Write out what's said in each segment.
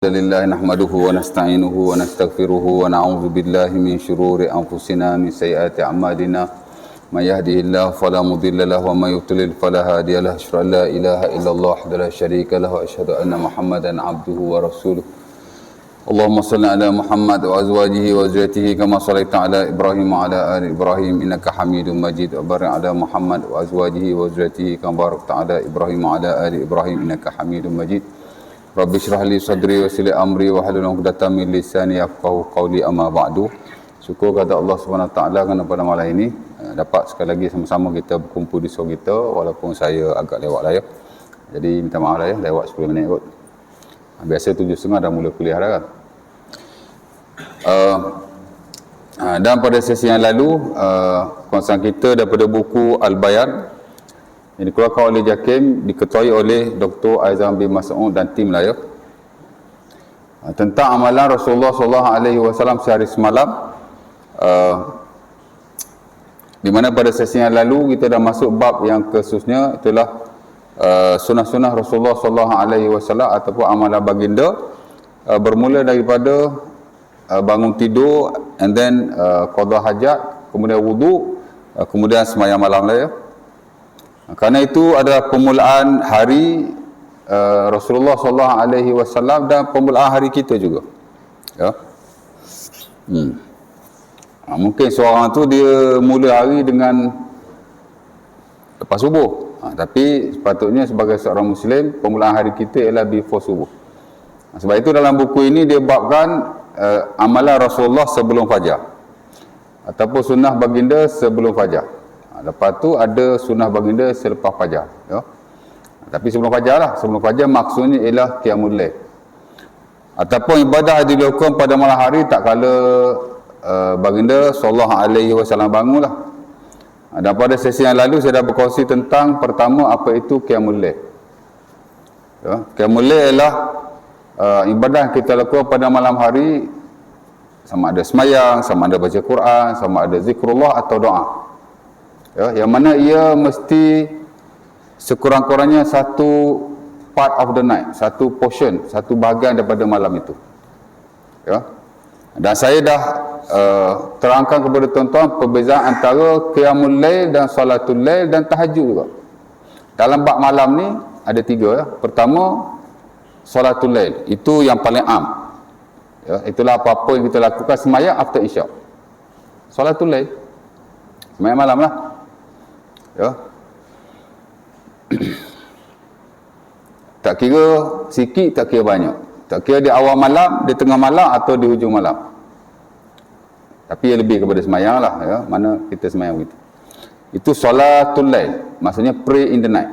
Alhamdulillah nahmaduhu wa nasta'inuhu wa nastaghfiruhu wa na'udzu billahi min shururi anfusina min sayyiati a'malina may yahdihillahu fala mudilla lahu wa may yudlil fala hadiya lahu asyhadu an la ilaha illallah wahdahu la syarika lahu wa asyhadu anna muhammadan abduhu wa rasuluh. Allahumma salli ala Muhammad wa azwajihi wa zurriyyatihi kama shallaita ala Ibrahim wa ala ali Ibrahim innaka Hamidum Majid wa barik ala Muhammad wa azwajihi wa zurriyyatihi kama barakta ala Ibrahim wa ala ali Ibrahim innaka Hamidum Majid. Rabbi syrah li sadri wa yassir li amri wa hlul 'uqdatam min lisani yafqahu qawli amma ba'du. Syukur kepada Allah Subhanahu Wa Taala kerana pada malam ini dapat sekali lagi sama-sama kita berkumpul di surau kita walaupun saya agak lewat lah ya. Jadi minta maaf lah ya, lewat 10 minit kot. Biasa 7.30 dah mula kuliah dah kan. Dan pada sesi yang lalu konsen kita daripada buku Al-Bayan yang dikeluarkan oleh JAKIM, diketuai oleh Dr. Aizam bin Mas'ud dan tim lah ya, tentang amalan Rasulullah SAW sehari semalam, di mana pada sesi yang lalu kita dah masuk bab yang khususnya itulah sunnah-sunnah Rasulullah SAW ataupun amalan baginda, bermula daripada bangun tidur and then qada hajat, kemudian wudu, kemudian sembahyang malam lah ya. Kerana itu adalah permulaan hari Rasulullah SAW dan permulaan hari kita juga. Ya. Mungkin seorang tu dia mula hari dengan lepas subuh. Tapi sepatutnya sebagai seorang Muslim, permulaan hari kita ialah before subuh. Sebab itu dalam buku ini dia babkan amalan Rasulullah sebelum fajar ataupun sunnah baginda sebelum fajar. Lepas tu ada sunnah baginda selepas fajar ya. Tapi sebelum fajar lah, sebelum fajar maksudnya ialah qiyamul lail ataupun ibadah yang dilakukan pada malam hari tak kala baginda SAW bangun lah. Dan pada sesi yang lalu saya dah berkongsi tentang pertama apa itu qiyamul lail ya. Qiyamul lail ialah ibadah yang kita lakukan pada malam hari, sama ada semayang, sama ada baca Quran, sama ada zikrullah atau doa ya, yang mana ia mesti sekurang-kurangnya satu part of the night, satu portion, satu bahagian daripada malam itu ya. Dan saya dah terangkan kepada tuan-tuan perbezaan antara qiyamul lail dan salatul lail dan tahajud juga. Dalam bab malam ni ada 3 ya. Pertama salatul lail, itu yang paling am ya, itulah apa-apa yang kita lakukan sembahyang after isyak. Salatul lail sembahyang malam lah ya. Tak kira sikit, tak kira banyak, tak kira di awal malam, di tengah malam atau di hujung malam, tapi lebih kepada sembahyang lah ya, mana kita sembahyang begitu. Itu salatul lail, maksudnya pray in the night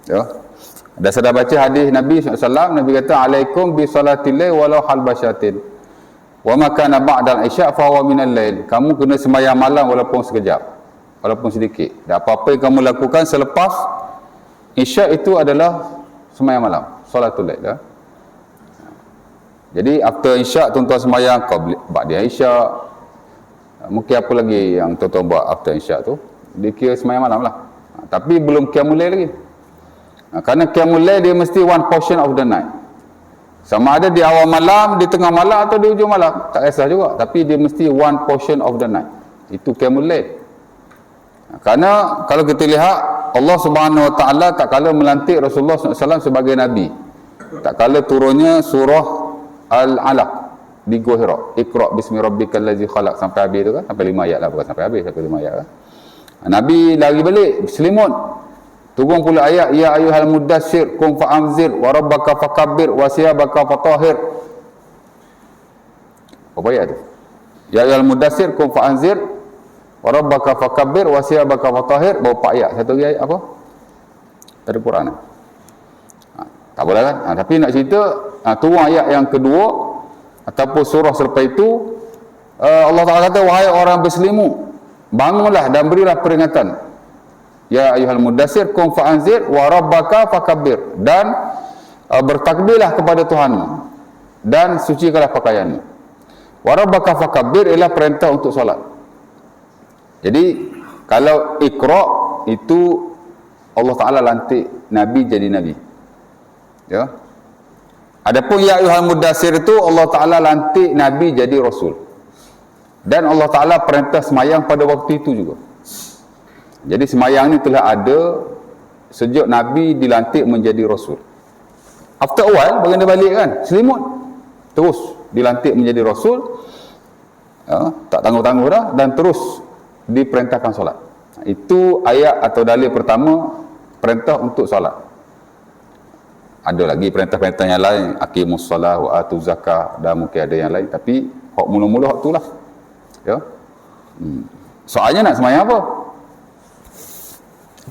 ya. Dan saya dah baca hadis Nabi SAW, Nabi kata alaikum bi salatil lail walau hal basyatin wa ma kana ba'dal isya fa huwa minal lail. Kamu kena sembahyang malam walaupun sekejap, walaupun sedikit. Dan apa-apa yang kamu lakukan selepas isyak itu adalah sembahyang malam, salatul lail ya. Jadi after isyak tuan-tuan sembahyang ba'da isyak, mungkin apa lagi yang tuan-tuan buat after isyak tu, dikira sembahyang malam lah. Tapi belum qiyamul lail lagi. Kerana qiyamul lail dia mesti one portion of the night. Sama ada di awal malam, di tengah malam atau di hujung malam, tak kisah juga, tapi dia mesti one portion of the night. Itu qiyamul lail. Kerana kalau kita lihat Allah Subhanahu Wa Taala tak kala melantik Rasulullah SAW sebagai Nabi, tak kala turunnya surah Al-Alaq di Gua Hira, Iqra bismi rabbikal ladzi khalaq, sampai habis tu kan, sampai 5 ayat lah, bukan sampai habis, sampai 5 ayat kan. Nabi lari balik selimut, turun pula ayat ya ayyuhal muddatsir qum fa'anzir wa rabbaka fakabbir wa siyabaka fatahhir. Apa ayat tu? Ya ayyuhal muddatsir qum fa'anzir wa rabbaka fakabbir wa siyabaka fatahhir. Berapa ayat? Satu lagi ayat apa? Dari Quran. Tak boleh kan? Tapi nak cerita turun ayat yang kedua ataupun surah selepas itu, Allah Taala kata wahai orang berselimut, bangunlah dan berilah peringatan. Ya ayyuhal muddatsir qum fa'anzir wa rabbaka fakabbir, dan bertakbirlah kepada Tuhanmu dan sucikanlah pakaianmu. Wa rabbaka fakabbir ialah perintah untuk solat. Jadi kalau Iqra itu Allah Ta'ala lantik Nabi jadi Nabi ya. Adapun ya ayyuhal mudassir itu Allah Ta'ala lantik Nabi jadi Rasul. Dan Allah Ta'ala perintah semayang pada waktu itu juga. Jadi semayang ni telah ada sejak Nabi dilantik menjadi Rasul. After a while, baginda balik kan, selimut. Terus dilantik menjadi Rasul, tak tangguh-tangguh dah, dan terus diperintahkan solat. Itu ayat atau dalil pertama, perintah untuk solat. Ada lagi perintah-perintah yang lain, aqimus solah wa atuz zakah, dan mungkin ada yang lain, tapi hak mula-mula hak itulah. Ya. Soalnya nak semayang apa?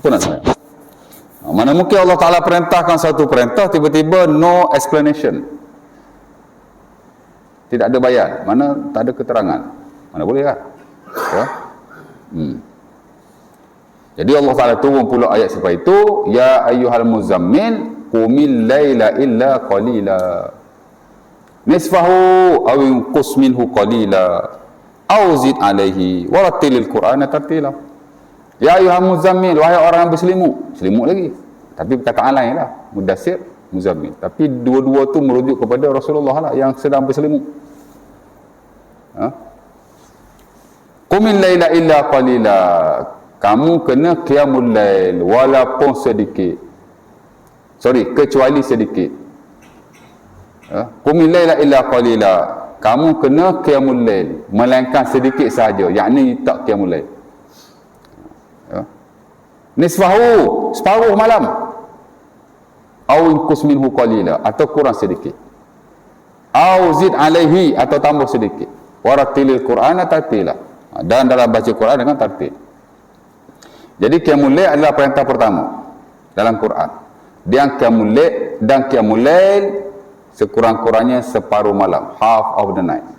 Apa nak semayang? Mana mungkin Allah Ta'ala perintahkan satu perintah, tiba-tiba no explanation. Tidak ada bayan, mana tak ada keterangan. Mana boleh kan? Ya. Jadi Allah Ta'ala turun pula ayat seperti itu, ya ayyuhal muzammil qumil laila illa qalila nisfahu aw inqus minhu qalila aw zid alaihi warattilil qur'ana tartila. Ya ayyuhal muzammil, wahai orang yang berselimut. Selimut lagi, tapi perkataan lain lah, mudassir, muzammil. Tapi dua-dua tu merujuk kepada Rasulullah lah yang sedang berselimut. Qumil laila illa qalila, kamu kena qiyamul lail walaupun sedikit. Kecuali sedikit. Qumil laila illa qalila, kamu kena qiyamul lail melainkan sedikit sahaja, yakni tak qiyamul lail. Nisfahu, separuh malam. Aw inqus minhu qalila, atau kurang sedikit. Aw zid alaihi, atau tambah sedikit. Warattilil qur'ana tartila, dan dalam baca Quran dengan tartil. Jadi qiyamul lail adalah perintah pertama dalam Quran. Dan qiyamul lail sekurang-kurangnya separuh malam, half of the night.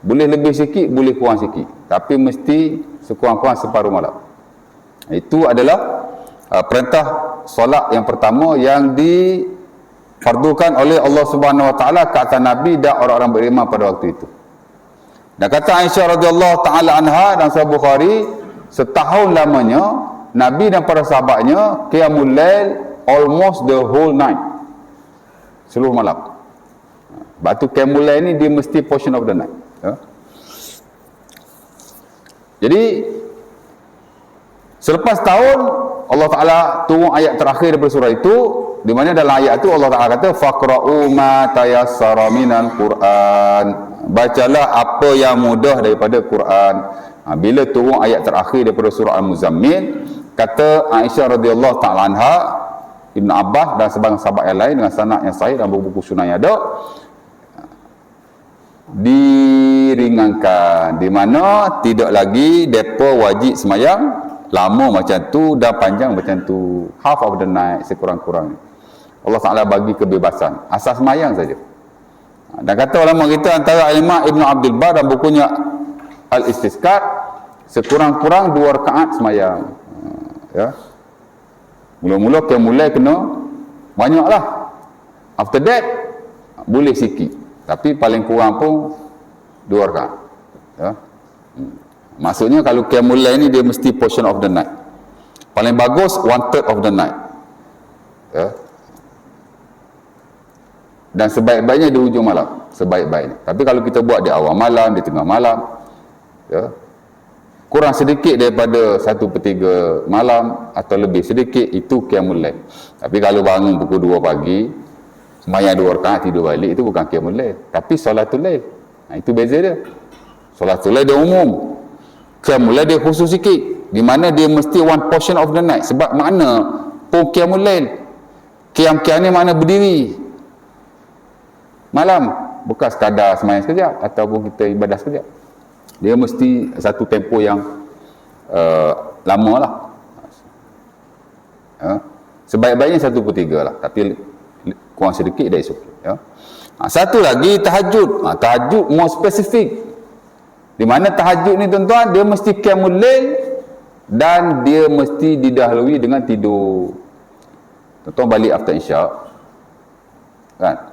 Boleh lebih sikit, boleh kurang sikit, tapi mesti sekurang-kurang separuh malam. Itu adalah perintah solat yang pertama yang difardukan oleh Allah Subhanahu Wa Taala ke atas Nabi dan orang-orang beriman pada waktu itu. Dan kata Aisyah radhiyallahu taala anha dan Sahih Bukhari, setahun lamanya Nabi dan para sahabatnya qiyamul lail almost the whole night, seluruh malam. Batu qiyamul lail ni dia mesti portion of the night. Jadi selepas tahun Allah Ta'ala turun ayat terakhir daripada surah itu, di mana dalam ayat itu Allah Ta'ala kata faqra'u ma tayassara minal Qur'an, bacalah apa yang mudah daripada Quran. Bila turun ayat terakhir daripada surah Al-Muzammil, kata Aisyah radhiyallahu ta'ala anha, Ibn Abbas dan sebagian sahabat yang lain dengan sanad yang sahih dan buku-buku sunnah yang ada, diringankan, di mana tidak lagi depa wajib semayang lama macam tu dan panjang macam tu, half of the night sekurang-kurang. Allah Ta'ala bagi kebebasan asas semayang saja. Dan kata ulama kita antara Imam Ibn Abdul Bar dan bukunya Al-Istizkar, sekurang-kurang 2 rakaat semayang. Ya. Mula-mula mulai kena banyaklah. After that boleh sikit, tapi paling kurang pun 2 rakaat. Ya. Maksudnya kalau qiyamul lail ni dia mesti portion of the night. Paling bagus 1/3 of the night. Ya. Dan sebaik-baiknya di hujung malam, sebaik-baiknya. Tapi kalau kita buat di awal malam, di tengah malam, ya, kurang sedikit daripada 1/3 malam atau lebih sedikit, itu qiyamul lail. Tapi kalau bangun pukul 2 pagi, sembahyang 2 rakaat tidur balik, itu bukan qiyamul lail, tapi solatul lail. Itu beza dia. Solatul lail dia umum, qiyamul lail dia khusus sikit, di mana dia mesti one portion of the night. Sebab makna pun qiyamul lail, qiyam ni makna berdiri malam, bukan sekadar sembahyang sekejap ataupun kita ibadah sekejap. Dia mesti satu tempoh yang lama lah. Sebaik-baiknya 1/3 lah, tapi kurang sedikit dah esok. Ya. Satu lagi tahajud. Tahajud more spesifik, di mana tahajud ni tuan-tuan dia mesti qiyamul lail dan dia mesti didahului dengan tidur. Tuan-tuan balik after isyak kan,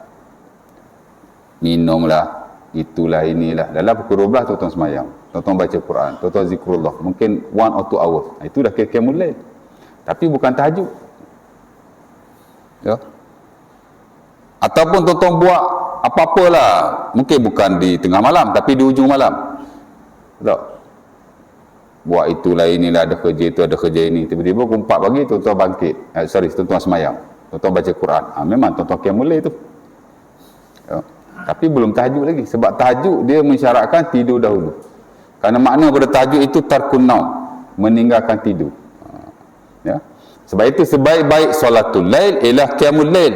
minumlah, itulah inilah, dalam pukul 12 tuan-tuan semayang, tuan-tuan baca Quran, tuan-tuan zikrullah, mungkin 1 or 2 hours. Itu dah qiyamul lail, tapi bukan tahajud. Ya. Ataupun tuan-tuan buat apa-apalah, mungkin bukan di tengah malam tapi di hujung malam, tak? Buat itulah inilah, ada kerja itu, ada kerja ini, tiba-tiba pukul 4 pagi tuan-tuan bangkit, tuan-tuan semayang, tuan-tuan baca Quran, memang tuan-tuan qiyamul lail tu, ya. Tapi belum tahajud lagi, sebab tahajud dia mensyaratkan tidur dahulu, kerana makna pada tahajud itu tarkun naum, meninggalkan tidur, ya. Sebab itu sebaik-baik solatul lail ialah qiyamul lail,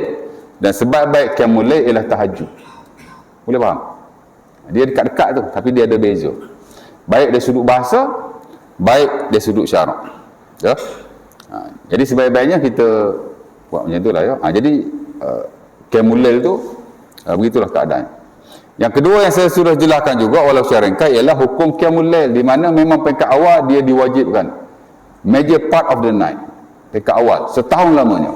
dan sebaik-baik qiyamul lail ialah tahajud. Boleh faham? Dia dekat-dekat tu, tapi dia ada beza. Baik dari sudut bahasa, baik dari sudut syarak, ya. Jadi sebaik-baiknya kita buat macam itulah, ya. Jadi qiyamul lail tu begitulah keadaan. Yang kedua yang saya sudah jelaskan juga walau secara ringkas ialah hukum qiyamul lail, di mana memang peringkat awal dia diwajibkan, major part of the night, peringkat awal setahun lamanya.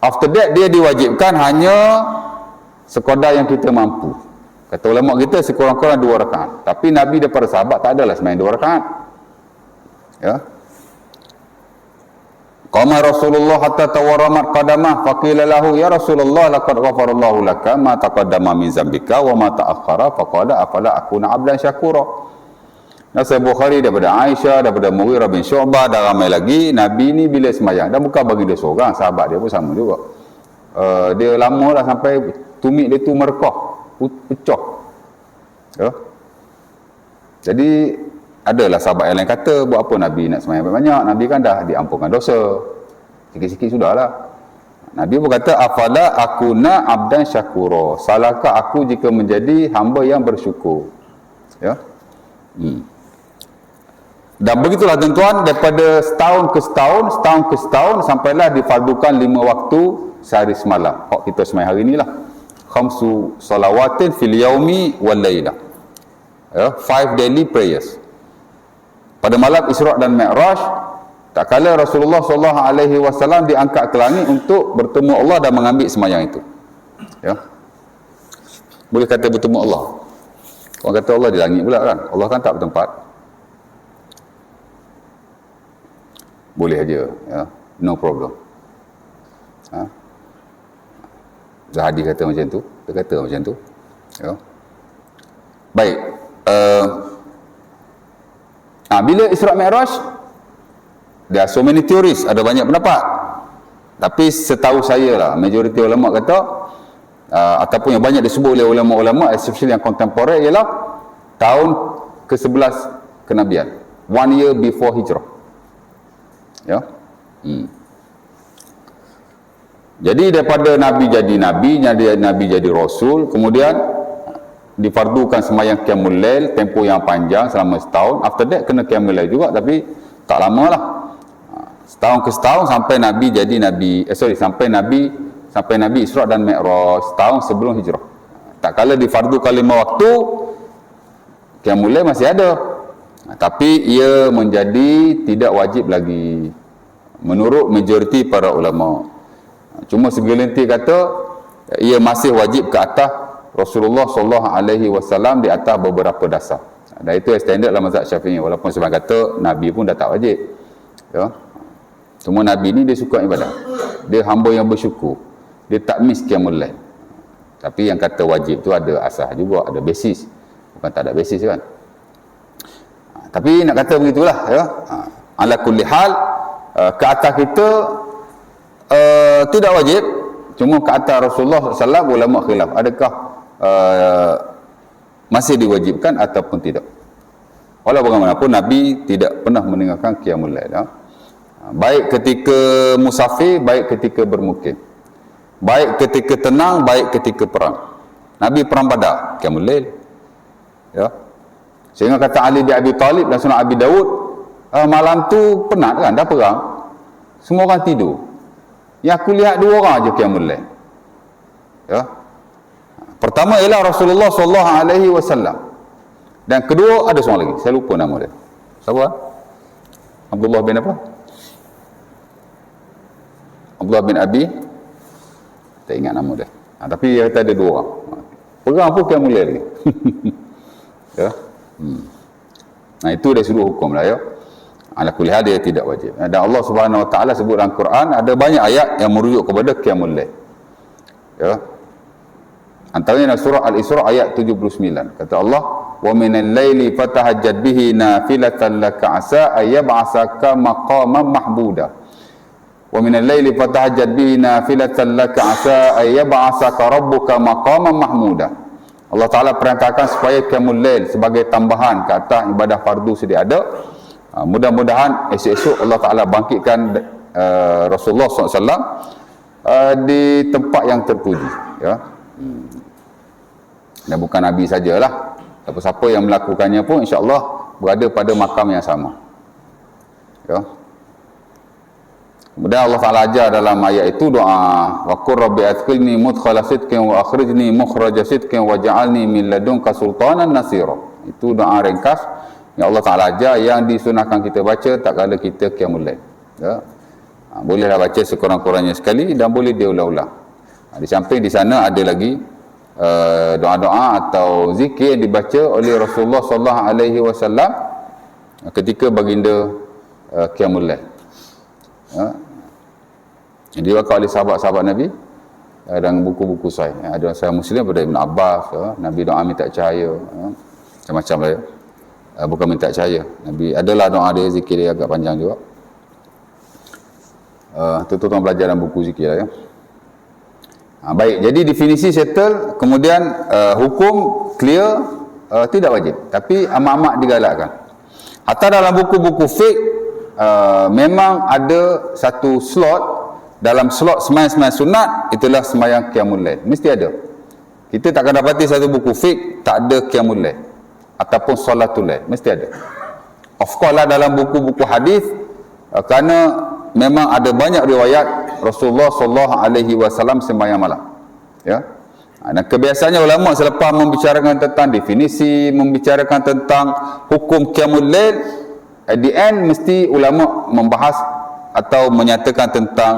After that dia diwajibkan hanya sekadar yang kita mampu. Kata ulama kita sekurang-kurang 2 rakaat. Tapi Nabi daripada sahabat tak adalah semain 2 rakaat, ya. Qama Rasulullah hatta tawarramat qadamah faqila lahu ya Rasulullah laqad ghafarallahu laka ma taqaddama min zambika wa ma ta'akhkhara faqala afala akuna 'abdan syakura. Nasai Bukhari daripada Aisyah, daripada Mughirah bin Syu'bah, dan ramai lagi. Nabi ni bila semayang, dan bukan bagi dia seorang, sahabat dia pun sama juga, dia lama dah sampai tumit dia tu merekah, pecah, ya. Jadi adalah sahabat yang lain kata, buat apa Nabi nak semayang banyak? Nabi kan dah diampunkan dosa, sikit-sikit sudahlah. Nabi pun kata afala akuna abdan syakura, salahkah aku jika menjadi hamba yang bersyukur, ya. Dan begitulah tuan-tuan, daripada setahun ke setahun sampailah difardukan 5 waktu sehari semalam. Hak kita semai hari inilah, khamsu salawatin fil yaumi wal lailah, ya, 5 daily prayers. Pada malam Isra' dan Mi'raj, tak kala Rasulullah SAW diangkat ke langit untuk bertemu Allah dan mengambil semayang itu, ya. Boleh kata bertemu Allah. Orang kata Allah di langit pula kan, Allah kan tak bertempat. Boleh aja, ya, no problem. Zahadi kata macam tu, dia kata macam tu, ya. Baik, bila Isra' Mi'raj, there are so many theories, ada banyak pendapat, tapi setahu saya lah, majoriti ulama kata, ataupun yang banyak disebut oleh ulama-ulama, especially yang kontemporer, ialah tahun ke-11 kenabian, 1 year before hijrah, ya. Jadi daripada Nabi jadi Rasul, kemudian difardukan semayang qiyamul lail tempoh yang panjang selama setahun. After that kena qiyamul lail juga, tapi tak lama lah, setahun ke setahun sampai Nabi jadi Nabi, sampai Nabi Isra' dan Mi'raj, setahun sebelum hijrah. Tak kala difardukan 5 waktu, qiyamul lail masih ada, tapi ia menjadi tidak wajib lagi menurut majoriti para ulama. Cuma segelintir kata ia masih wajib ke atas Rasulullah SAW di atas beberapa dasar. Dan itu standard dalam mazhab Syafi'i, walaupun sebagian kata Nabi pun dah tak wajib, ya. Cuma Nabi ni dia suka ibadah, dia hamba yang bersyukur, dia tak miss qiyamul lail. Tapi yang kata wajib tu ada asas juga, ada basis, bukan tak ada basis kan. Tapi nak kata begitulah, ya. Ala kulli hal, ke atas kita tidak wajib, cuma ke atas Rasulullah SAW ulama khilaf, adakah masih diwajibkan ataupun tidak. Walau bagaimanapun Nabi tidak pernah meninggalkan qiyamul lail, ya. Baik ketika musafir, baik ketika bermukim, baik ketika tenang, baik ketika perang. Nabi perang Badar qiyamul lail, ya. Sehingga kata Ali bin Abi Talib dan Sunan Abi Dawud, malam tu penat kan, dah perang, semua orang tidur, yang aku lihat 2 orang aja qiyamul lail, ya. Pertama ialah Rasulullah SAW, dan kedua ada seorang lagi, saya lupa nama dia, siapa? Abdullah bin apa? Abdullah bin Abi, tak ingat nama dia, tapi dia kata ada 2 orang perang pun qiyamul lail lagi. Ya. Nah, itu dari sudut hukum lah, ya. Ala kulli hal dia tidak wajib. Dan Allah Subhanahu Wa Taala sebut dalam Quran ada banyak ayat yang merujuk kepada qiyamul lail, ya. Antaranya surah Al-Isra ayat 79. Kata Allah, "Wa minal laili fatahajjad bihi nafilatan laka asa ay yab'asaka maqaman mahmuda." Wa minal laili fatahajjad bihi nafilatan laka asa ay yab'asaka rabbuka maqaman mahmuda. Allah Taala perintahkan supaya qiyamul lail sebagai tambahan ke atas ibadah fardu sedia ada. Mudah-mudahan esok-esok Allah Taala bangkitkan Rasulullah SAW di tempat yang terpuji, ya. Dan bukan Nabi sajalah, siapa-siapa yang melakukannya pun insya-Allah berada pada makam yang sama, ya. Kemudian Allah Ta'ala ajar dalam ayat itu doa, wa qur rabbi adkhilni mudkhala sidqin wa akhrijni mukhraja sidqin waj'alni min ladunka sultanan nasira. Itu doa ringkas yang Allah Ta'ala ajar, yang disunahkan kita baca tak kala kita qiyamul lail, ya. Bolehlah baca sekurang-kurangnya sekali dan boleh diulang-ulang. Di samping di sana ada lagi doa-doa atau zikir yang dibaca oleh Rasulullah sallallahu alaihi wasallam ketika baginda qiyamul lail. Yang diwakil oleh sahabat-sahabat Nabi dan buku-buku sahih. Ada Sahih Muslim daripada Ibn Abbas, Nabi doa minta cahaya, macam-macam lah, ya. Bukan minta cahaya. Nabi adalah doa dia, zikir dia agak panjang juga. Tuan-tuan belajar dalam buku zikir lah, ya. Baik, jadi definisi settle, kemudian hukum clear, tidak wajib, tapi amat-amat digalakkan. Hatta dalam buku-buku fiqh memang ada satu slot, dalam slot sembahyang sunat itulah sembahyang qiyamul lail, mesti ada. Kita tak akan dapati satu buku fiqh tak ada qiyamul lail ataupun solatul lail, mesti ada. Of course lah dalam buku-buku hadis, kerana memang ada banyak riwayat Rasulullah sallallahu alaihi wasallam sembahyang malam, ya. Dan kebiasaannya ulama selepas membicarakan tentang definisi, membicarakan tentang hukum qiyamul lail, at the end mesti ulama membahas atau menyatakan tentang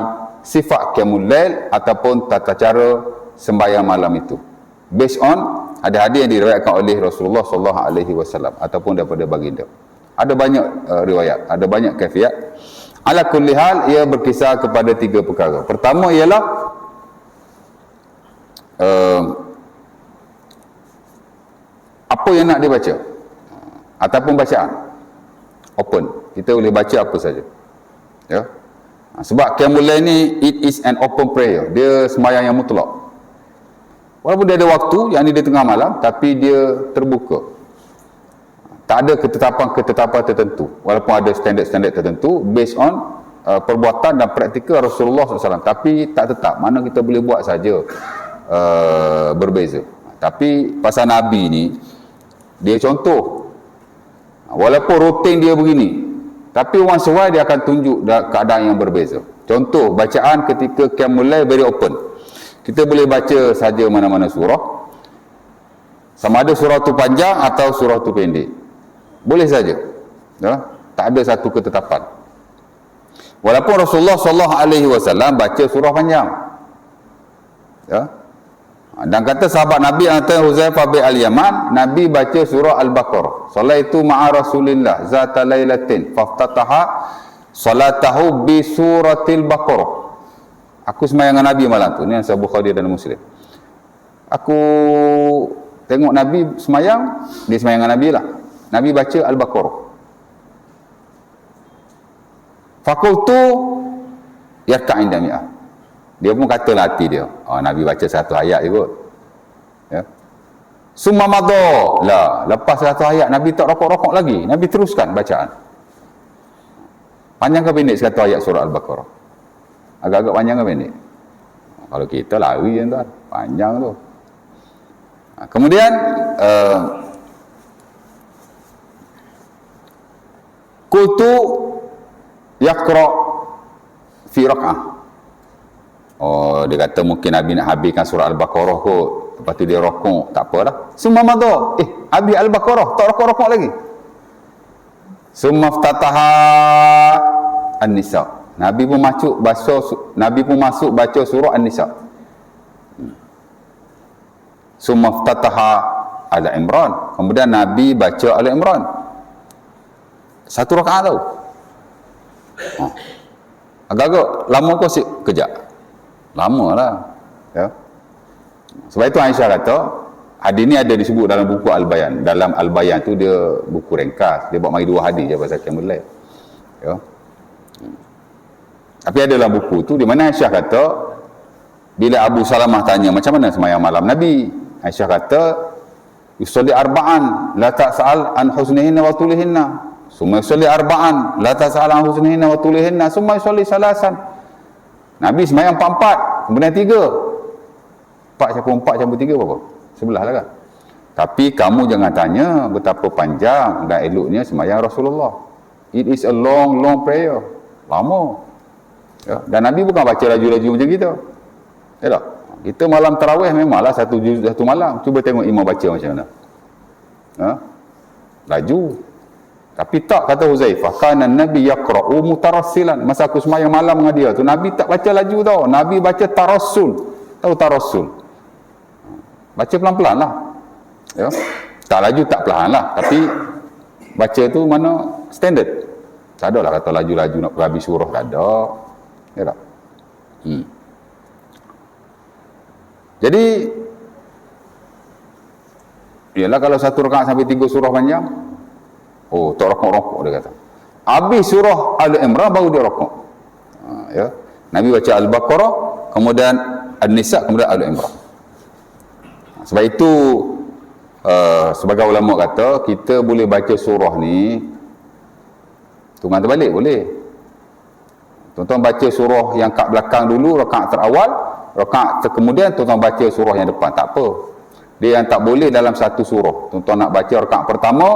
sifat qiyamul lail ataupun tata cara sembahyang malam itu, based on ada hadis yang diriwayatkan oleh Rasulullah sallallahu alaihi wasallam ataupun daripada baginda. Ada banyak riwayat, ada banyak kaifiat. Ala kulli hal, ia berkisar kepada 3 perkara. Pertama ialah apa yang nak dibaca ataupun bacaan open, kita boleh baca apa saja, ya. Sebab qiyamul lail ni it is an open prayer, dia sembahyang yang mutlak. Walaupun dia ada waktu yang ni di tengah malam, tapi dia terbuka. Tak ada ketetapan-ketetapan tertentu, walaupun ada standard-standard tertentu based on perbuatan dan praktikal Rasulullah SAW, tapi tak tetap, mana kita boleh buat saja berbeza. Tapi pasal Nabi ni, dia contoh, walaupun rutin dia begini, tapi once a while dia akan tunjuk keadaan yang berbeza. Contoh, bacaan ketika qiyamul lail very open, kita boleh baca saja mana-mana surah, sama ada surah tu panjang atau surah tu pendek, boleh saja, ya? Tak ada satu ketetapan. Walaupun Rasulullah sallallahu alaihi wasallam baca surah panjang, ya. Dan kata sahabat Nabi antara Huzaifah bin Al-Yaman, Nabi baca surah Al-Baqarah. Salaitu ma'a Rasulillah zata lailatin faftataha salatahu bi suratil Baqarah. Aku sembahyang dengan Nabi malam tu. Ni yang Sahih Bukhari dan Muslim. Aku tengok Nabi sembahyang, dia sembahyang dengan Nabi lah. Nabi baca Al-Baqarah. Fakultu yarka'in dami'ah. Dia pun kata lah hati dia, Nabi baca satu ayat je kot, ya. Summa madha lah, lepas satu ayat Nabi tak rokok-rokok lagi, Nabi teruskan bacaan. Panjang ke pendek satu ayat surah Al-Baqarah? Agak-agak panjang ke pendek? Kalau kita lari je tuan, panjang tu. Kemudian qultu yaqra fi rak'ah. Dia kata mungkin Nabi nak habiskan surah Al-Baqarah kot, lepas tu dia rokok, tak apalah. Summa madha, habis Al-Baqarah, tak rokok-rokok lagi. Summa ftataha An-Nisa. Nabi pun masuk baca surah An-Nisa. Summa ftataha Al-Imran. Kemudian Nabi baca Al-Imran. Satu rakaat tau. Agak-agak lama kau kejap. Lama lah, ya. Sebab itu Aisyah kata, hadis ni ada disebut dalam buku Al-Bayan. Dalam Al-Bayan tu dia buku ringkas, dia buat mari 2 hadis je pasal Qiyamul Lail. Ya. Tapi ada dalam buku tu di mana Aisyah kata, bila Abu Salamah tanya macam mana sembahyang malam Nabi, Aisyah kata, yusalli arba'an la ta'sal an husnihinna wa tulihinna, summa yusalli arba'an la ta'sal an husnihinna wa tulihinna, summa yusalli salasan. Nabi sembahyang 4-4, kemudian 3. 4 campur 4 campur 3 berapa? 11 lah kan. Tapi kamu jangan tanya betapa panjang dan eloknya sembahyang Rasulullah. It is a long prayer. Lama. Ya. Dan Nabi bukan baca laju-laju macam kita. Ya tak? Kita malam tarawih memanglah satu malam. Cuba tengok imam baca macam mana. Ha? Laju. Tapi tak, kata Huzaifah, kana Nabi yaqra'u mutarassilan. Masa aku sembahyang malam dengan dia tu, Nabi tak baca laju tau. Nabi baca tarassul. Tahu tarassul? Baca pelan-pelan lah. Ya? Tak laju, tak pelan lah. Tapi baca tu mana standard. Tak ada lah kata laju-laju nak habis surah, tak ada. Ya tak? Jadi ialah kalau satu rakaat sampai 3 surah panjang, oh tak rokok-rokok dia kata. Habis surah Al-Imran baru dia rokok. Ya. Nabi baca Al-Baqarah, kemudian An-Nisa, kemudian Al-Imran. Sebab itu sebagai ulama kata kita boleh baca surah ni tunggang terbalik boleh. Tuan-tuan baca surah yang kat belakang dulu, rakaat terawal, rakaat kemudian tuan-tuan baca surah yang depan, tak apa. Dia yang tak boleh dalam satu surah. Tuan-tuan nak baca rakaat pertama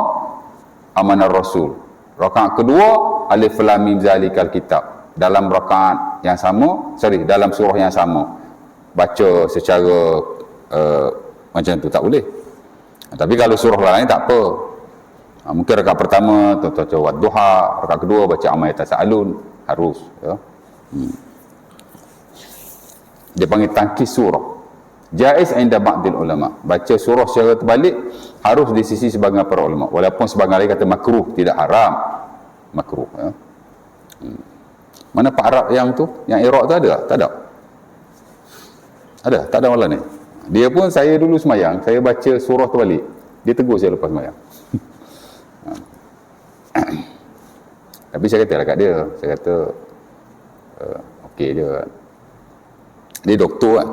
Amanar Rasul, rakaat kedua Alif Lam Mim Zalikal Kitab, dalam rakaat yang sama, dalam surah yang sama baca secara macam tu tak boleh. Tapi kalau surah lain tak apa. Mungkin rakaat pertama tuan-tuan baca Wadduha, rakaat kedua baca Amma Yatasaalun, harus ya. Dia panggil tangkis surah. Jaiz inda ba'dil ulama. Baca surah secara terbalik harus di sisi sebahagian para ulama. Walaupun sebahagian lain kata makruh, tidak haram. Makruh ya. Mana Pak Arab yang tu, yang Iraq tu ada? Tak ada. Ada? Tak ada malam ni. Dia pun, saya dulu semayang, saya baca surah terbalik. Dia tegur saya lepas semayang. Tapi saya kata dekat dia, saya kata okey je. Dia doktor kan,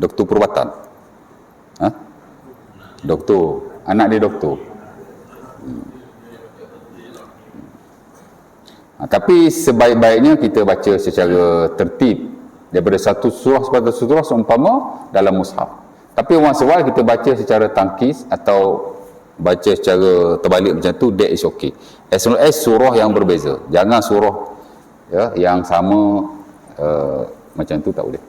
doktor perubatan. Doktor, anak dia doktor. Tapi sebaik-baiknya kita baca secara tertib, daripada satu surah kepada satu surah seumpama dalam mushaf. Tapi once a while kita baca secara tangkis atau baca secara terbalik macam tu, that is okay. As long as surah yang berbeza. Jangan surah ya, yang sama macam tu tak boleh.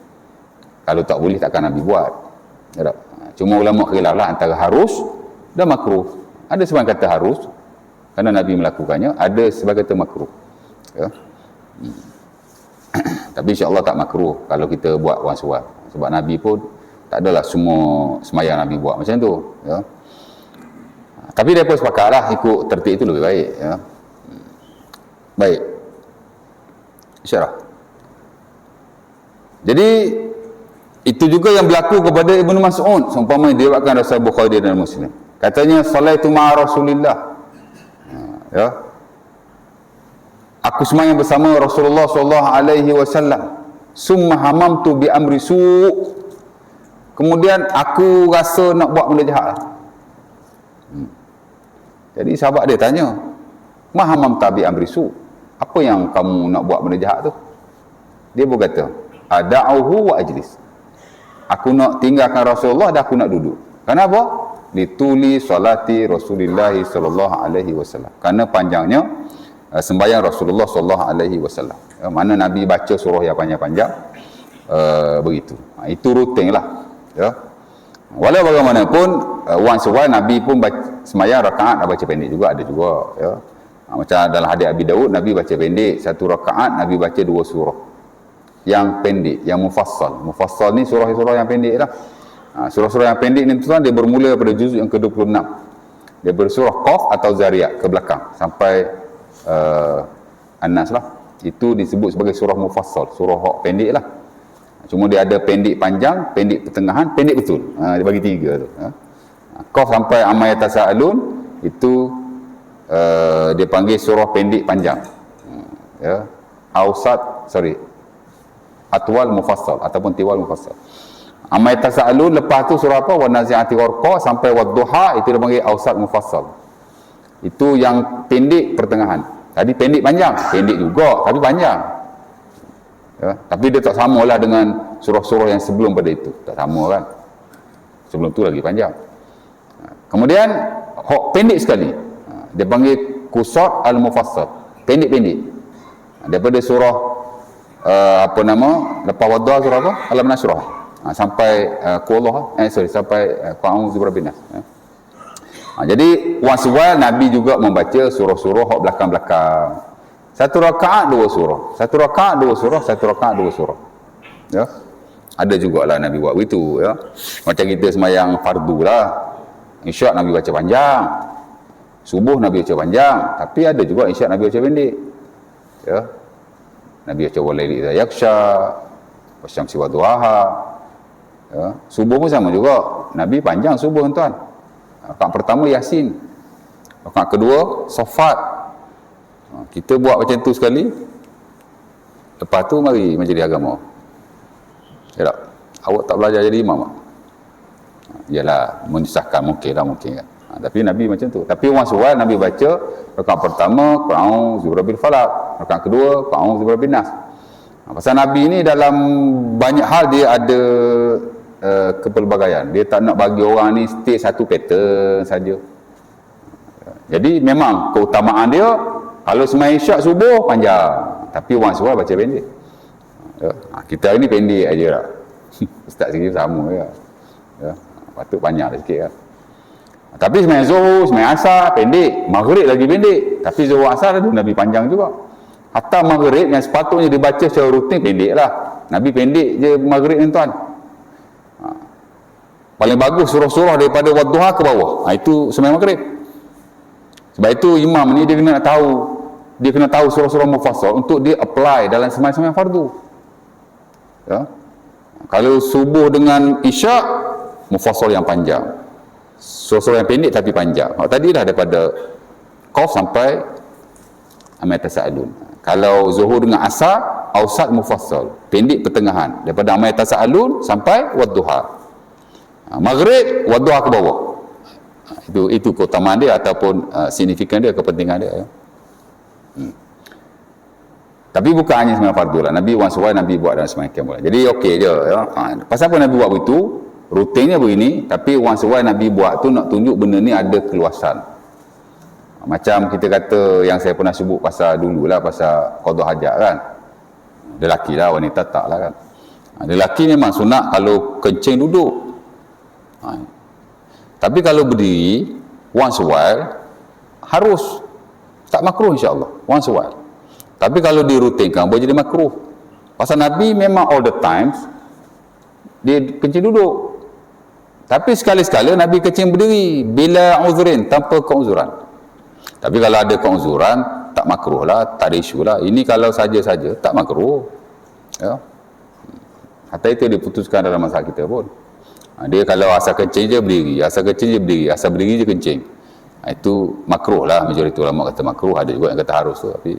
Kalau tak boleh takkan Nabi buat. Ya tak? Cuma ulama khilaf lah antara harus dan makruh. Ada sebab kata harus kerana Nabi melakukannya, ada sebab kata makruh. Ya. Tapi insya-Allah tak makruh kalau kita buat once a while. Sebab Nabi pun tak adalah semua semayang Nabi buat macam tu ya. Tapi mereka sepakatlah ikut tertib itu lebih baik ya. Baik, isyarah. Jadi itu juga yang berlaku kepada Ibnu Mas'ud, seumpama diriwayatkan Rasul Bukhari dan Muslim. Katanya salaitu ma'a Rasulillah. Ya. Aku sembahyang bersama Rasulullah sallallahu alaihi wasallam. Summa hamamtu bi amri su'. Kemudian aku rasa nak buat benda jahat. Jadi sahabat dia tanya, "Ma hamamta bi amri su'? Apa yang kamu nak buat benda jahat tu?" Dia berkata, "Ada'uhu wa ajlis." Aku nak tinggalkan Rasulullah dan aku nak duduk. Kenapa? Lituli salati Rasulullah sallallahu alaihi wasallam. Kerana panjangnya sembahyang Rasulullah sallallahu alaihi wasallam. Mana Nabi baca surah yang panjang-panjang begitu. Itu rutin lah. Ya. Walau bagaimanapun once a while Nabi pun sembahyang rakaat baca pendek juga, ada juga ya. Macam dalam hadis Abi Daud, Nabi baca pendek, satu rakaat Nabi baca 2 surah yang pendek, yang mufassal. Mufassal ni surah-surah yang pendek lah. Surah-surah yang pendek ni tuan, dia bermula pada juzuk yang ke-26. Dia bersurah Qaf atau Zariyat ke belakang sampai An-Nas lah. Itu disebut sebagai surah mufassal, surah pendek lah. Cuma dia ada pendek panjang, pendek pertengahan, pendek betul. Dia bagi 3 tu. Qaf sampai amma yatasaalun itu dia panggil surah pendek panjang. Ya. Atwal mufassal ataupun tiwal mufassal. Amma yatasaalun lepas tu surah apa? Wan nazi'ati gharqa sampai wadduha itu dia panggil ausat mufassal. Itu yang pendek pertengahan. Tadi pendek panjang, pendek juga tapi panjang. Ya, tapi dia tak samalah dengan surah-surah yang sebelum pada itu. Tak sama kan? Sebelum tu lagi panjang. Kemudian pendek sekali. Dia panggil qusar al-mufassal. Pendek-pendek. Daripada surah lepas wadduha surah apa? Alam Nashrah. Sampai sampai qa'udzu birabbin nas. Jadi once a while Nabi juga membaca surah-surah hak belakang-belakang. Satu rakaat 2 surah. Satu rakaat 2 surah, satu rakaat 2 surah. Ya. Ada jugalah Nabi buat begitu, ya. Macam kita semayang fardu lah. Isyak Nabi baca panjang. Subuh Nabi baca panjang, tapi ada juga isyak Nabi baca pendek. Ya. Nabi baca walaili idza yaksha, wasyamsi wadduhaha. Ya. Subuh pun sama juga. Nabi panjang subuh tuan. Rakaat pertama Yasin. Rakaat kedua Saffat. Kita buat macam tu sekali, lepas tu mari majlis agama. Ya tak? Awak tak belajar jadi imam tak? Yalah, menyusahkan mungkin kan. Tapi Nabi macam tu. Tapi once a while Nabi baca rakaat pertama qa'udzu birabbil falaq, rakaat kedua qa'udzu birabbin nas. Pasal Nabi ni dalam banyak hal dia ada kepelbagaian. Dia tak nak bagi orang ni stay satu pattern saja. Jadi memang keutamaan dia, kalau sembahyang isyak subuh panjang, tapi once a while baca pendek. Ya. Kita hari ni pendek aja lah. Ustaz sikit sama je. Ya. Patut panjang sikit kan. Tapi sembahyang zuhur, sembahyang asar pendek, maghrib lagi pendek. Tapi zuhur asar tu Nabi panjang juga. Hatta maghrib yang sepatutnya dibaca secara rutin pendek lah. Nabi pendek je maghrib ni tuan. Paling bagus surah-surah daripada wadduha ke bawah. Itu sembahyang maghrib. Sebab itu imam ni dia kena tahu surah-surah mufassal untuk dia apply dalam sembahyang fardu. Ya. Kalau subuh dengan isyak, mufassal yang panjang. Surah-surah yang pendek tapi panjang. Tadi dah daripada Qaf sampai amma yatasaalun. Kalau zuhur dengan asar, ausat mufassal, pendek pertengahan. Daripada amma yatasaalun sampai wadduha. Maghrib wadduha ke bawah. Itu keutamaan dia ataupun signifikan dia, kepentingan dia, ya. Tapi bukan hanya sembahyang fardu lah. Nabi once a while Nabi buat dalam sembahyang qiyam. Jadi okey je, ya. Pasal apa Nabi buat begitu? Rutinnya begini, tapi once a while Nabi buat tu nak tunjuk benda ni ada keluasan. Macam kita kata yang saya pernah sebut pasal dululah, pasal qada hajat kan. Lelaki lah, wanita tak lah kan. Lelaki memang sunat kalau kencing duduk. Tapi kalau berdiri once a while harus, tak makruh insya-Allah once a while. Tapi kalau dirutinkan boleh jadi makruh. Pasal Nabi memang all the times dia kencing duduk. Tapi sekali-sekala Nabi kencing berdiri bila uzrin, tanpa keuzuran. Tapi kalau ada keuzuran tak makruh lah, tak ada isu lah. Ini kalau saja-saja tak makruh, ya. Hatta itu diputuskan dalam masalah kita pun. Dia kalau asal kencing je berdiri, asal kencing je berdiri, asal berdiri je kencing. Itu makruh lah, majoriti ulama kata makruh, ada juga yang kata harus tu. Tapi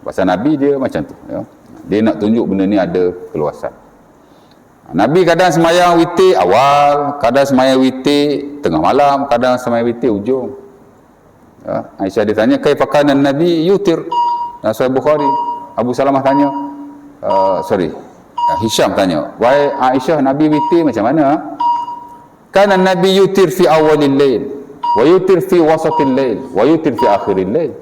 pasal Nabi dia macam tu, ya. Dia nak tunjuk benda ni ada keluasan. Nabi kadang semayang witir awal, kadang semayang witir tengah malam, kadang semayang witir ujung. Ya. Aisyah dia tanya, kaifa kana Nabi yutir? Sahih Bukhari. Abu Salamah tanya, Hisham tanya, wahai Aisyah, Nabi witir macam mana? Kana Nabi yutir fi awalil lail, wa yutir fi wasatil lail, wa yutir fi akhiril lail.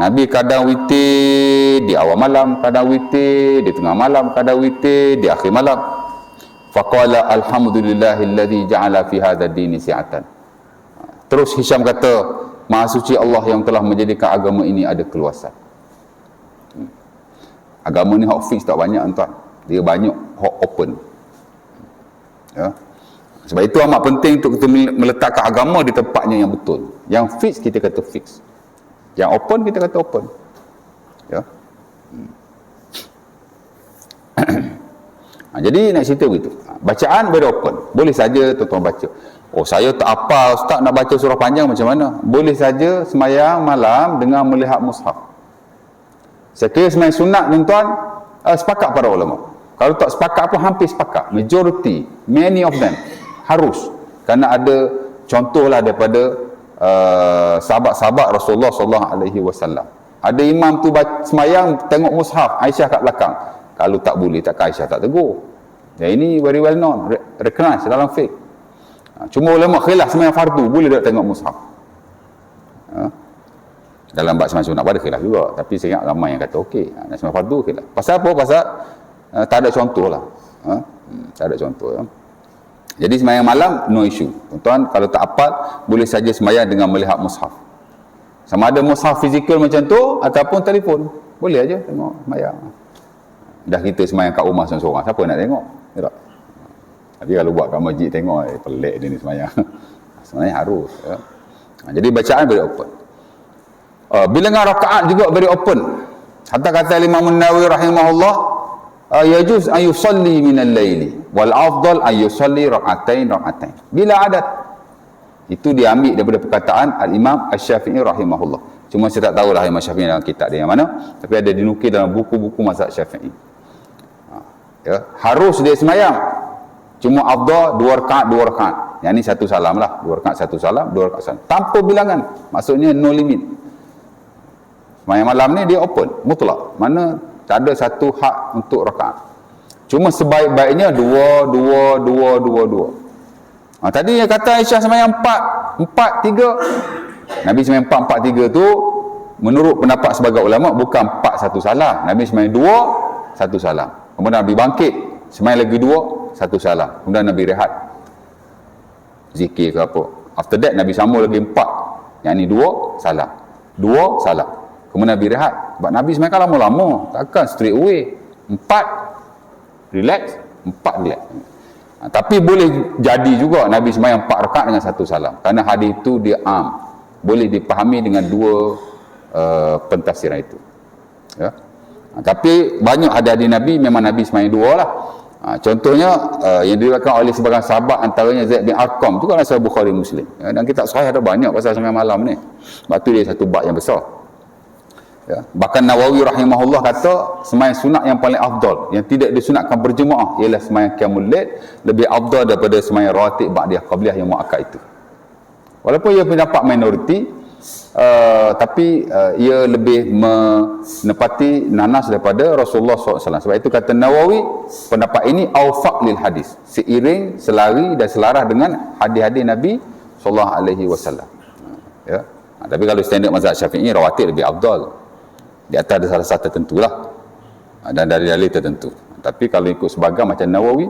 Nabi kadang witir di awal malam, kadang witir di tengah malam, kadang witir di akhir malam. Faqala alhamdulillahilladzi ja'ala fi hadzal dini si'atan. Terus Hisham kata, Maha suci Allah yang telah menjadikan agama ini ada keluasan. Agama ni hak fix tak banyak tuan. Dia banyak hak open. Ya. Sebab itu amat penting untuk kita meletakkan agama di tempatnya yang betul. Yang fix kita kata fix. Yang open kita kata open. Ya. Jadi nak cerita begitu. Bacaan very open. Boleh saja tuan-tuan baca. Oh, saya tak apa, ustaz nak baca surah panjang macam mana? Boleh saja sembahyang malam dengan melihat mushaf. Saya kira sembahyang sunat tuan-tuan, sepakat para ulama. Kalau tak sepakat pun hampir sepakat. Majority, many of them harus. Kerana ada contohlah daripada sahabat-sahabat Rasulullah SAW. Ada imam tu sembahyang tengok mushaf, Aisyah kat belakang. Kalau tak boleh, takkan Aisyah tak tegur. Dan ini very well known, recognized dalam fiqh. Cuma ulama khilaf sembahyang fardu boleh tak tengok mushaf. Dalam bab sembahyang sunat ada khilaf juga, tapi saya ingat ramai yang kata okey. Nak sembahyang fardu khilaf. Pasal apa? Pasal tak ada contoh lah. Tak ada contoh. Jadi sembahyang malam no issue. Tuan-tuan kalau tak hafal boleh saja sembahyang dengan melihat mushaf. Sama ada mushaf fizikal macam tu ataupun telefon. Boleh aja tengok sembahyang. Dah kita sembahyang kat rumah seorang-seorang, siapa nak tengok? Ya tak? Tapi kalau buat kat masjid tengok, pelik dia ni sembahyang. Sebenarnya harus. Ya. Jadi bacaan very open. Bilangan rakaat juga very open. Hatta kata Imam Nawawi rahimahullah, yajuz an yusalli min al-laili wal afdal an yusalli rak'atain. Bila adat. Itu diambil daripada perkataan Al-Imam Asy-Syafi'i rahimahullah. Cuma saya tak tahulah Imam Syafi'i dalam kitab dia yang mana, tapi ada dinukil dalam buku-buku mazhab Syafi'i. Ya, harus dia sembahyang. Cuma afdal 2 rakaat. Yang ni satu salam lah. 2 rakaat satu salam, 2 rakaat salam. Tanpa bilangan. Maksudnya no limit. Sembahyang malam ni dia open, mutlak. Mana tak ada satu hak untuk rakaat. Cuma sebaik-baiknya 2. Tadi yang kata Aisyah sembahyang 4, 3. Nabi sembahyang 4, 4, 3 tu menurut pendapat sebagai ulama bukan 4 satu salam. Nabi sembahyang 2 satu salam. Kemudian Nabi bangkit sembahyang lagi 2 satu salam. Kemudian Nabi rehat. Zikir ke apa. After that Nabi sambung lagi 4. Yang ni 2 salam. 2 salam. Kemudian Nabi rehat. Sebab Nabi sembahyang lama-lama. Takkan straight away. 4 relax, 4 relax. Tapi boleh jadi juga Nabi sembahyang 4 rakaat dengan satu salam. Kerana hadis itu dia boleh dipahami dengan 2 pentafsiran itu. Ya. Tapi banyak hadis Nabi memang Nabi sembahyang 2 lah. Contohnya yang diriwayatkan oleh sebagian sahabat antaranya Zaid bin Arqam tu kan Sahih Bukhari Muslim. Ya, dan kitab sahih ada banyak pasal sembahyang malam ni. Sebab tu dia satu bab yang besar. Ya. Bahkan Nawawi rahimahullah kata sembahyang sunat yang paling afdal yang tidak disunatkan berjemaah ialah sembahyang qiyamul lail, lebih afdal daripada sembahyang rawatib ba'diyah qabliyah yang muakkad itu. Walaupun ia pendapat minoriti, tapi ia lebih menepati nanas daripada Rasulullah SAW. Sebab itu kata Nawawi, pendapat ini awfaq lil hadis, seiring, selari dan selaras dengan hadis-hadis Nabi SAW. Ya. Tapi kalau standard mazhab Syafi'i, rawatib lebih afdal. Di atas ada salah satu tertentulah dan dari dalil tertentu. Tapi kalau ikut sebagai macam Nawawi,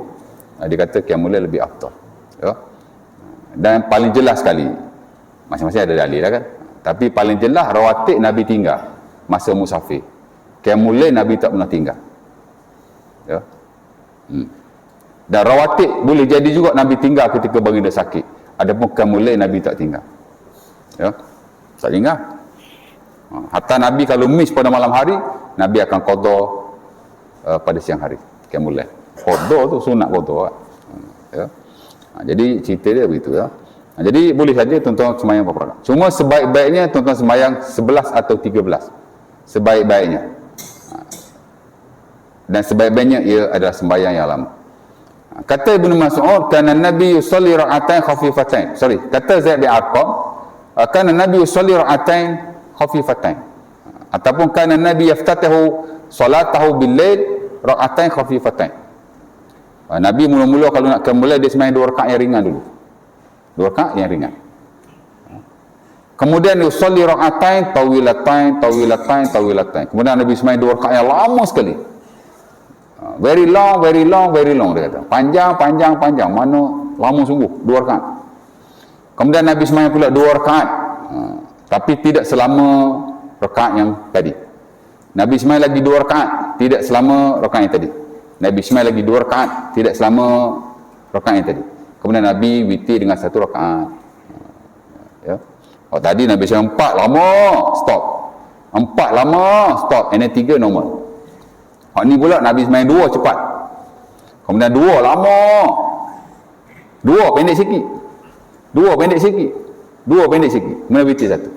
dia kata qiyamul lail lebih afdal. Ya. Dan paling jelas sekali, masing-masing ada dalil lah kan. Tapi paling jelas rawatib Nabi tinggal masa musafir. Qiyamul lail Nabi tak pernah tinggal. Ya. Dan rawatib boleh jadi juga Nabi tinggal ketika baginda sakit. Adapun qiyamul lail Nabi tak tinggal. Ya. Tak tinggal. Hatta Nabi kalau miss pada malam hari, Nabi akan qada pada siang hari. Qiyamul lail. Qada tu sunat qada. Ya. Jadi cerita dia begitu ya. Jadi boleh saja tuan-tuan sembahyang berapa rakaat. Cuma sebaik-baiknya tuan-tuan sembahyang 11 atau 13. Sebaik-baiknya. Dan sebaik-baiknya ia adalah sembahyang yang lama. Kata Ibnu Mas'ud, kana Nabi yusalli rak'atain khafifatain. Kata Zaid bin Arqam, kana Nabi yusalli rak'atain khafifatain. Ataupun kana Nabi yaftatahu salatahu bil-lail rak'atain khafifatain. Nabi mula-mula kalau nak kembali dia sembahyang 2 rakaat yang ringan dulu. 2 rakaat yang ringan. Kemudian yusalli rak'atain tawilatain. Kemudian Nabi sembahyang 2 rakaat yang lama sekali. Very long dia kata. Panjang. Mana lama sungguh 2 rakaat. Kemudian Nabi sembahyang pula 2 rakaat. Tapi tidak selama rakaat yang tadi. Nabi sembahyang lagi 2 rakaat, tidak selama rakaat yang tadi. Nabi sembahyang lagi 2 rakaat, tidak selama rakaat yang tadi. Kemudian Nabi witir dengan 1 rakaat. Ya. Oh, tadi Nabi sembahyang 4 lama, stop. 4 lama, stop. Ini 3 normal. Ni pula Nabi sembahyang 2 cepat. Kemudian dua lama. Dua pendek sikit. Dua pendek sikit. Dua pendek sikit. Kemudian witir satu.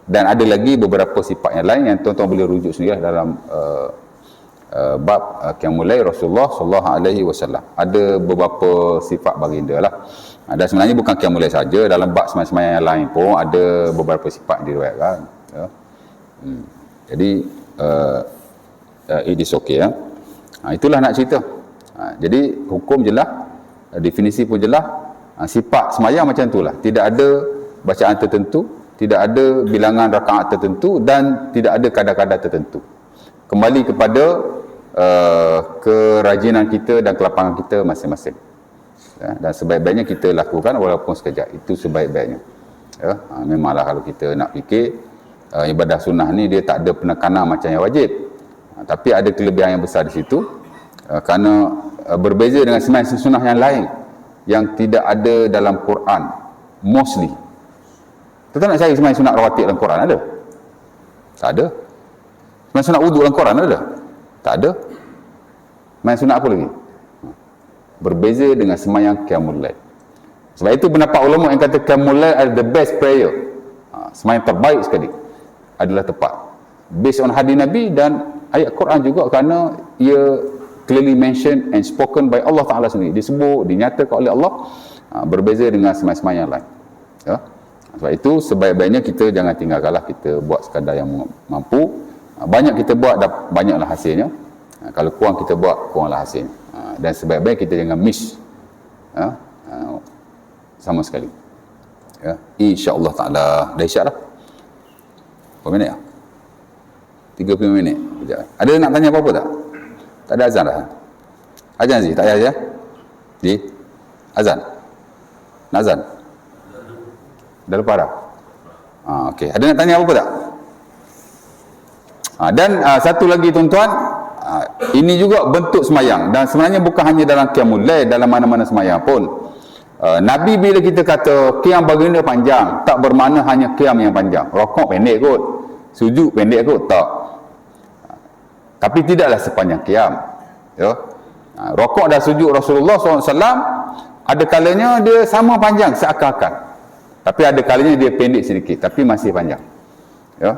Dan ada lagi beberapa sifat yang lain yang tuan-tuan boleh rujuk sendiri dalam bab Qiyamul Lail Rasulullah sallallahu alaihi wasallam. Ada beberapa sifat baginda lah. Dan sebenarnya bukan Qiyamul Lail saja, dalam bab sembahyang yang lain pun ada beberapa sifat diriwayatkan. Ya. Jadi it is okay ya. Itulah nak cerita. Jadi hukum jelas, definisi pun jelas, sifat sembahyang macam itulah. Tidak ada bacaan tertentu, tidak ada bilangan rakaat tertentu dan tidak ada kadar-kadar tertentu. Kembali kepada kerajinan kita dan kelapangan kita masing-masing. Ya, dan sebaik-baiknya kita lakukan walaupun sekejap. Itu sebaik-baiknya. Ya, memanglah kalau kita nak fikir ibadah sunnah ni dia tak ada penekanan macam yang wajib. Tapi ada kelebihan yang besar di situ. Kerana berbeza dengan sembahyang sunnah yang lain yang tidak ada dalam Quran mostly. Kita nak cari sembahyang sunat rawatib dalam Quran ada? Tak ada. Sembahyang sunat wuduk dalam Quran ada? Tak ada. Sembahyang sunat apa lagi? Berbeza dengan sembahyang Qiyamul Lail. Sebab itu pendapat ulama yang kata Qiyamul Lail adalah the best prayer. Sembahyang terbaik sekali adalah tepat. Based on hadis Nabi dan ayat Quran juga, kerana ia clearly mentioned and spoken by Allah Ta'ala sendiri. Disebut, dinyatakan oleh Allah, berbeza dengan sembahyang-sembahyang lain. Ya. Sebab itu sebaik-baiknya kita jangan tinggalkanlah, kita buat sekadar yang mampu. Banyak kita buat, banyaklah hasilnya. Kalau kurang kita buat, kuranglah hasilnya. Dan sebaik-baik kita jangan miss sama sekali. Ya. InsyaAllah Ta'ala. Dah isyak dah? Berapa minit lah? 35 minit. Ada nak tanya apa-apa tak? Tak ada azan dah? Azan Zee? Tak payah je? Zee? Azan? Nak azan? Dah lepas dah? Okey. Ada nak tanya apa-apa tak? Dan satu lagi tuan-tuan, ini juga bentuk semayang. Dan sebenarnya bukan hanya dalam Qiyamul Lail, dalam mana-mana semayang pun. Nabi bila kita kata qiyam baginda panjang, tak bermakna hanya qiyam yang panjang. Rokok pendek kot, sujud pendek kot, tak. Tapi tidaklah sepanjang qiyam. Ya. Rokok dan sujud Rasulullah SAW ada kalanya dia sama panjang seakan-akan. Tapi ada kalanya dia pendek sedikit, tapi masih panjang. Ya.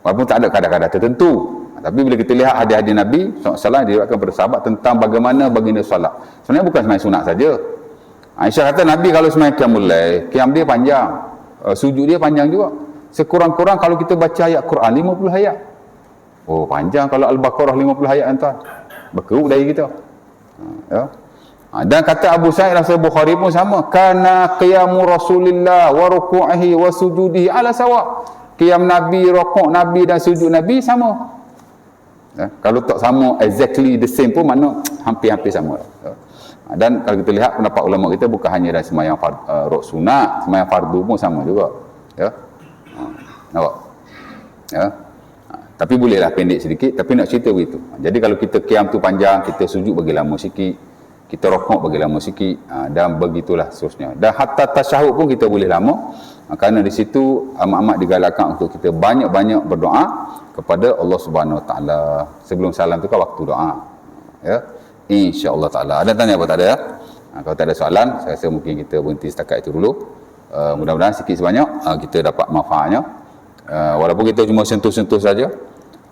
Walaupun tak ada kadar-kadar tertentu. Tapi bila kita lihat hadis-hadis Nabi SAW, dia akan bersahabat tentang bagaimana baginda solat. Sebenarnya bukan sembahyang sunat saja. Aisyah kata Nabi kalau sembahyang Qiyamul Lail, qiyam dia panjang, sujud dia panjang juga. Sekurang-kurang kalau kita baca ayat Quran 50 ayat. Oh, panjang kalau Al-Baqarah 50 ayat tuan. Berkeruk dari kita. Ya. Dan kata Abu Sa'id Al Bukhari pun sama. Kana qiyamu Rasulillah wa ruku'ihi wa sujudihi ala sawa. Qiyam Nabi, rukuk Nabi dan sujud Nabi sama. Ya. Kalau tak sama exactly the same pun makna hampir-hampir sama. Ya. Dan kalau kita lihat pendapat ulama kita bukan hanya dari sembahyang sunat, sembahyang fardu pun sama juga. Ya. Nampak? Ya. Tapi bolehlah pendek sedikit, tapi nak cerita begitu. Jadi kalau kita qiyam tu panjang, kita sujud bagi lama sikit, kita rukuk bagi lama sikit, dan begitulah seterusnya. Dan hatta tasyahud pun kita boleh lama, kerana di situ amat-amat digalakkan untuk kita banyak-banyak berdoa kepada Allah Subhanahu Wa Taala. Sebelum salam tu kan waktu doa. Ya. Insya-Allah Taala. Ada tanya apa tak ada ya? Kalau tak ada soalan, saya rasa mungkin kita berhenti setakat itu dulu. Mudah-mudahan sikit sebanyak kita dapat manfaatnya. Walaupun kita cuma sentuh-sentuh saja.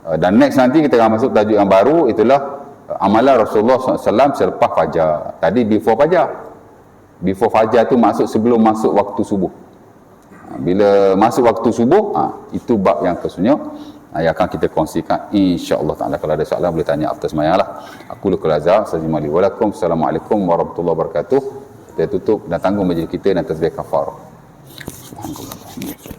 Dan next nanti kita akan masuk tajuk yang baru, itulah amalan Rasulullah SAW selepas fajar. Tadi before fajar. Before fajar tu maksud sebelum masuk waktu subuh. Bila masuk waktu subuh, itu bab yang kesunyi yang akan kita kongsikan insya-Allah taala. Kalau ada soalan boleh tanya after sembahyang lah. Aku Luqul Azhar, Sajimali walakum. Assalamualaikum warahmatullahi wabarakatuh. Kita tutup dan tanggung majlis kita dan tasbih kafarah. Subhanallah.